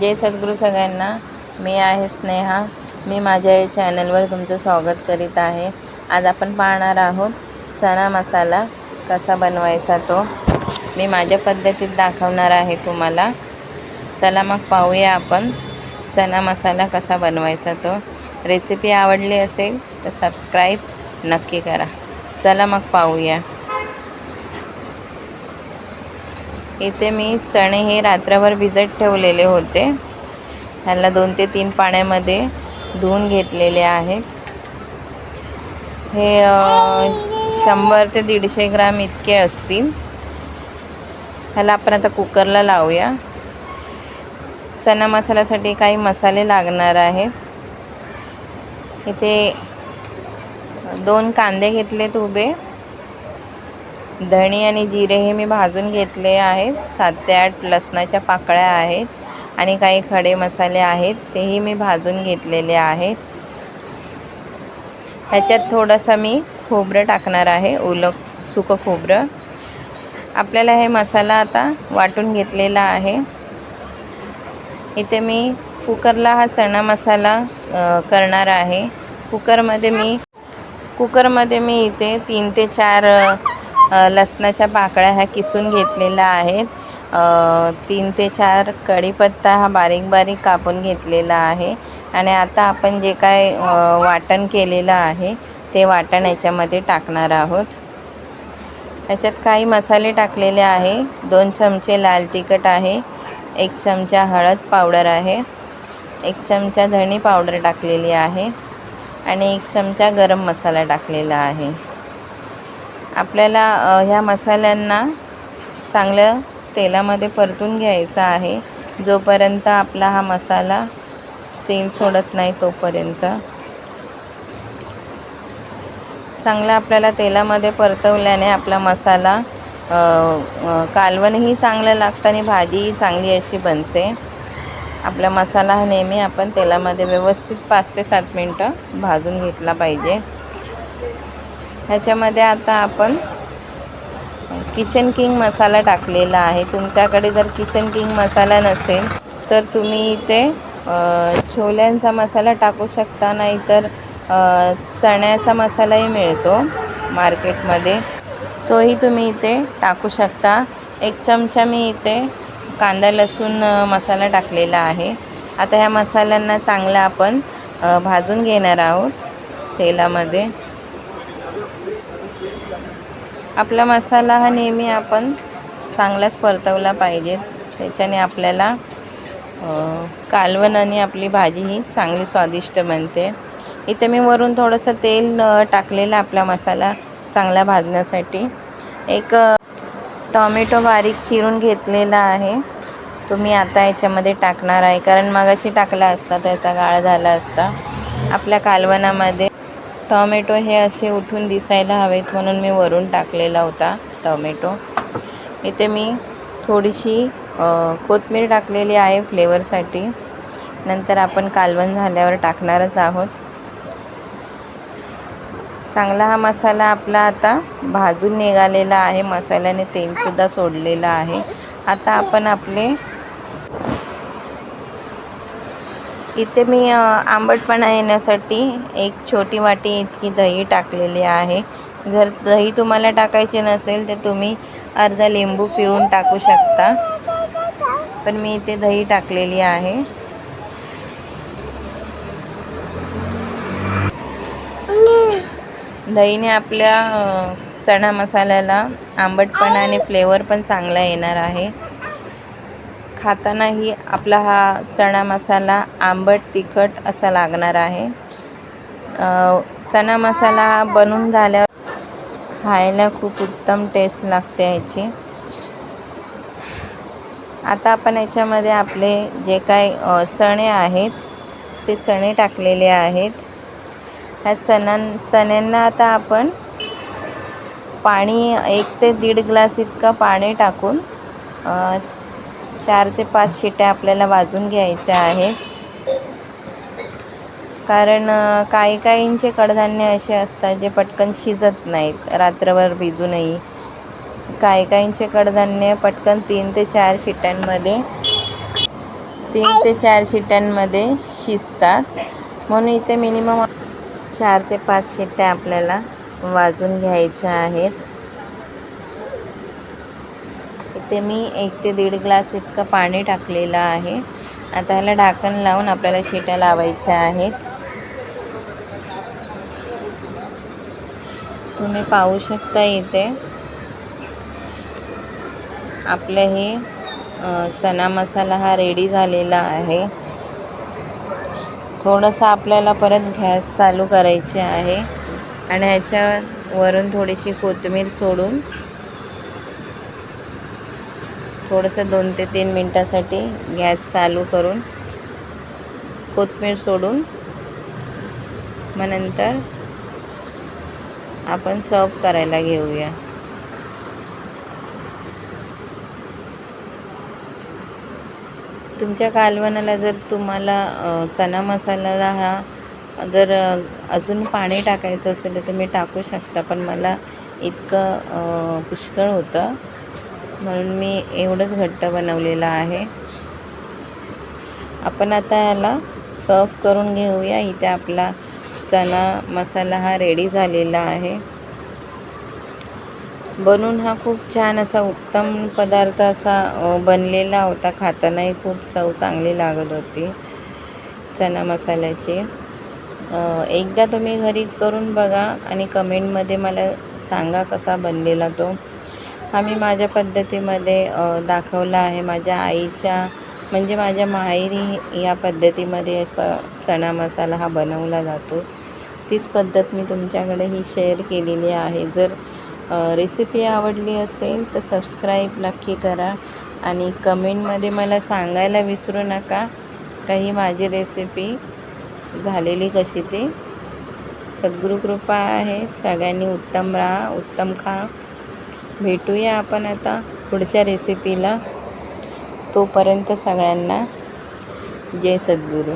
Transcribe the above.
जय सद्गुरू सगळ्यांना. मी आहे स्नेहा. मी माझ्या या चॅनलवर तुमचं स्वागत करीत आहे. आज आपण पाहणार आहोत चणा मसाला कसा बनवायचा तो मी माझ्या पद्धतीत दाखवणार आहे तुम्हाला. चला मग पाहूया आपण चणा मसाला कसा बनवायचा तो. रेसिपी आवडली असेल तर सबस्क्राईब नक्की करा. चला मग पाहूया. इथे मी चणे हे रात्रभर भिजत ठेवलेले होते. ह्याला 2 ते 3 पाण्यामध्ये धुवून घेतलेले आहेत. हे 100 ते 150 ग्राम इतके असतील. ह्याला आपण आता कुकरला लावूया. चणा मसाल्यासाठी काही मसाले लागणार आहेत. इथे 2 कांदे घेतलेत उभे. धणे आणि जिरे हे मी भाजून घेतले आहेत. 7 ते 8 लसणाच्या पाकळ्या आहेत आणि काही खडे मसाले आहेत तेही मी भाजून घेतलेले आहेत. ह्याच्यात थोडंसं मी खोबरं टाकणार आहे, ओलं सुकं खोबरं. आपल्याला हे मसाला आता वाटून घेतलेला आहे. इथे मी कुकरला हा चणा मसाला करणार आहे. कुकरमध्ये मी इथे 3 ते 4 लसणाच्या पाकळ्या ह्या किसून घेतलेल्या आहेत. 3 ते 4 कढीपत्ता हा बारीक बारीक कापून घेतलेला आहे. आणि आता आपण जे काय वाटण केलेलं आहे ते वाटण याच्यामध्ये टाकणार आहोत. याच्यात काही मसाले टाकलेले आहे. 2 चमचे लाल तिखट आहे, 1 चमचा हळद पावडर आहे, 1 चमचा धणे पावडर टाकलेली आहे आणि 1 चमचा गरम मसाला टाकलेला आहे. आपल्याला ह्या मसाल्यांना चांगलं तेलामध्ये परतून घ्यायचा आहे. जोपर्यंत आपला हा मसाला तेल सोडत नाही तोपर्यंत चांगला आपल्याला तेलामध्ये परतवल्याने आपला मसाला कालवणही चांगलं लागतं आणि भाजीही चांगली अशी बनते. आपला मसाला हा नेहमी आपण तेलामध्ये व्यवस्थित 5 ते 7 मिनटं भाजून घेतला पाहिजे. ह्याच्यामध्ये आता आपण किचन किंग मसाला टाकलेला आहे. तुमच्याकडे जर किचन किंग मसाला नसेल तर तुम्ही इथे छोल्यांचा मसाला टाकू शकता, नाहीतर चण्याचा मसालाही मिळतो मार्केटमध्ये, तोही तुम्ही इथे टाकू शकता. 1 चमचा मी इथे कांदा लसूण मसाला टाकलेला आहे. आता ह्या मसाल्यांना चांगला आपण भाजून घेणार आहोत तेलामध्ये. आपला मसाला हा नेहमी आपण चांगलाच परतवला पाहिजे. त्याच्याने आपल्याला कालवण आणि आपली भाजी ही चांगली स्वादिष्ट बनते. इथे मी वरून थोडंसं तेल टाकलेलं आपला मसाला चांगला भाजण्यासाठी. 1 टॉमॅटो बारीक चिरून घेतलेला आहे, तो मी आता याच्यामध्ये टाकणार आहे, कारण मगाशी टाकला असता त्याचा गाळ झाला असता. आपल्या कालवणामध्ये टॉमॅटो हे असे उठून दिसायला हवेत म्हणून मी वरून टाकलेला होता टॉमॅटो. इथे मी थोडीशी कोथिंबीर टाकलेली आहे फ्लेवरसाठी. नंतर आपण कालवण झाल्यावर टाकणारच आहोत. चांगला हा मसाला आपला आता भाजून निघालेला आहे. मसाल्याने तेलसुद्धा सोडलेलं आहे. आता आपण आपले इथे मी आंबटपणा येण्यासाठी 1 छोटी वाटी इतकी दही टाकलेली आहे. जर दही तुम्हाला टाकायचे नसेल तर तुम्ही अर्धा लिंबू पिळून टाकू शकता, पण मी इथे दही टाकलेली आहे. दहीने आपल्या चणा मसाल्याला आंबटपणा आणि फ्लेवर पण चांगला येणार आहे. खातानाही आपला हा चणा मसाला आंबट तिखट असा लागणार आहे. चणा मसाला हा बनून झाल्यावर खायला खूप उत्तम टेस्ट लागते ह्याची. आता आपण याच्यामध्ये आपले जे काय चणे आहेत ते चणे टाकलेले आहेत. ह्या चण्यांना आता आपण पाणी 1 ते 1.5 ग्लास इतकं पाणी टाकून 4 ते 5 शिट्या आपल्याला वाजून घ्यायच्या आहेत. कारण काहींचे कडधान्य असे असतात जे पटकन शिजत नाहीत रात्रभर भिजूनही. काहींचे कडधान्य पटकन 3 ते 4 शिट्यांमध्ये 3 ते 4 शिट्ट्यांमध्ये शिजतात. म्हणून इथे मिनिमम 4 ते 5 शिट्ट्या आपल्याला वाजून घ्यायच्या आहेत. इथे मी 1 ते 1.5 ग्लास इतकं पाणी टाकलेलं आहे. आता ह्याला ढाकण लावून आपल्याला शिट्ट्या लावायच्या आहेत. तुम्ही पाहू शकता इथे आपलं हे चना मसाला हा रेडी झालेला आहे. थोडंसं आपल्याला परत गॅस चालू करायचे आहे आणि ह्याच्यावरून थोडीशी कोथिंबीर सोडून थोडंसं 2 ते 3 मिनटासाठी गॅस चालू करून कोथिंबीर सोडून मग नंतर आपण सर्व करायला घेऊया. तुमच्या कालवणाला जर तुम्हाला चना मसाल्याला हा जर अजून पाणी टाकायचं असेल तर तुम्ही टाकू शकता, पण मला इतकं पुष्कळ होतं म्हणून मी एवढंच घट्ट बनवलेलं आहे. आपण आता याला सर्व करून घेऊया. इथे आपला चना मसाला हा रेडी झालेला आहे. बनवून हा खूप छान असा उत्तम पदार्थ असा बनलेला होता. खातानाही खूप चव चांगली लागत होती चना मसाल्याची. एकदा तुम्ही घरी करून बघा आणि कमेंटमध्ये मला सांगा कसा बनलेला तो. हा मी माझ्या पद्धतीमध्ये दाखवला आहे. माझ्या आईच्या म्हणजे माझ्या माहेरी या पद्धतीमध्ये असा चना मसाला हा बनवला जातो. तीच पद्धत मी तुमच्याकडे ही शेअर केलेली आहे. जर रेसिपी आवडली असेल तर सबस्क्राईब नक्की करा आणि कमेंटमध्ये मला सांगायला विसरू नका का ही माझी रेसिपी झालेली कशी ती. सद्गुरू कृपा आहे. सगळ्यांनी उत्तम राहा, उत्तम खा. भेटूया आपण आता पुढच्या रेसिपीला. तोपर्यंत सगळ्यांना जय सद्गुरू.